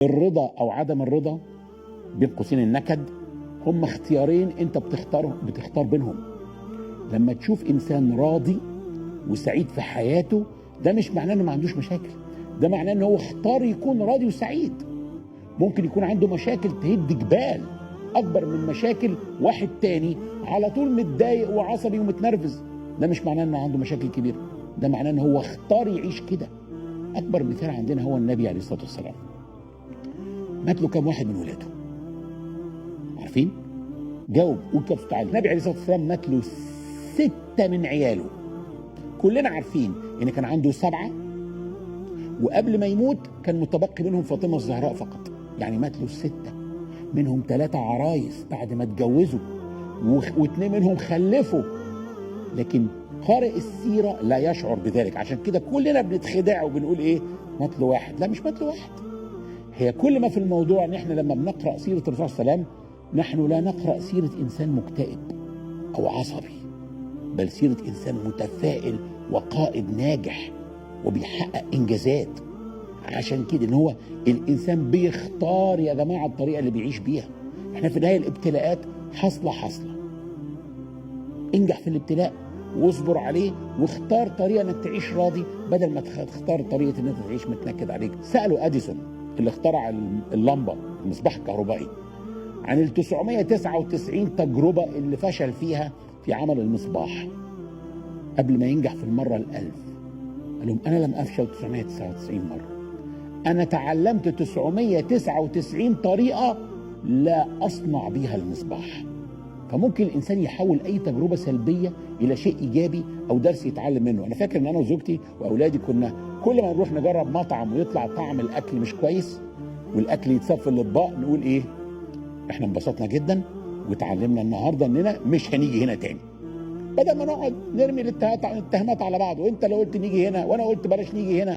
الرضا او عدم الرضا بين قوسين النكد هم اختيارين انت بتختار بينهم. لما تشوف انسان راضي وسعيد في حياته ده مش معناه انه ما عندوش مشاكل، ده معناه ان هو اختار يكون راضي وسعيد. ممكن يكون عنده مشاكل تهد جبال اكبر من مشاكل واحد تاني على طول متضايق وعصبي ومتنرفز. ده مش معناه انه عنده مشاكل كبيره، ده معناه ان هو اختار يعيش كده. اكبر مثال عندنا هو النبي عليه الصلاه والسلام. مات له كام واحد من ولاده؟ عارفين؟ جاوب، قول كده تعالى. النبي عليه الصلاه والسلام مات له 6 من عياله. كلنا عارفين ان كان عنده 7، وقبل ما يموت كان متبقي منهم فاطمه الزهراء فقط. يعني مات له 6 منهم 3 عرايس بعد ما اتجوزوا، و2 منهم خلفوا. لكن قارئ السيره لا يشعر بذلك، عشان كده كلنا بنتخدع وبنقول ايه؟ مات له 1. لا، مش مات له 1. هي كل ما في الموضوع ان احنا لما بنقرا سيره الرسول صلى الله عليه وسلم نحن لا نقرا سيره انسان مكتئب او عصبي، بل سيره انسان متفائل وقائد ناجح وبيحقق انجازات. عشان كده ان هو الانسان بيختار يا جماعه الطريقه اللي بيعيش بيها. احنا في النهايه الابتلاءات حاصله. انجح في الابتلاء واصبر عليه واختار طريقه انك تعيش راضي بدل ما تختار طريقه ان انت تعيش متنكد عليك. سالوا اديسون اللي اخترع اللمبه المصباح الكهربائي عن ال 999 تجربه اللي فشل فيها في عمل المصباح قبل ما ينجح في المره ال1000. قال لهم انا لم افشل 999 مره، انا تعلمت 999 طريقه لا اصنع بها المصباح. فممكن الانسان يحول اي تجربه سلبيه الى شيء ايجابي او درس يتعلم منه. انا فاكر ان انا وزوجتي واولادي كنا كل ما نروح نجرب مطعم ويطلع طعم الاكل مش كويس والاكل يتساب في الاطباق نقول ايه؟ احنا انبسطنا جدا وتعلمنا النهارده اننا مش هنيجي هنا تاني. بدل ما نقعد نرمي الاتهامات على بعض، وانت لو قلت نيجي هنا وانا قلت بلاش نيجي هنا.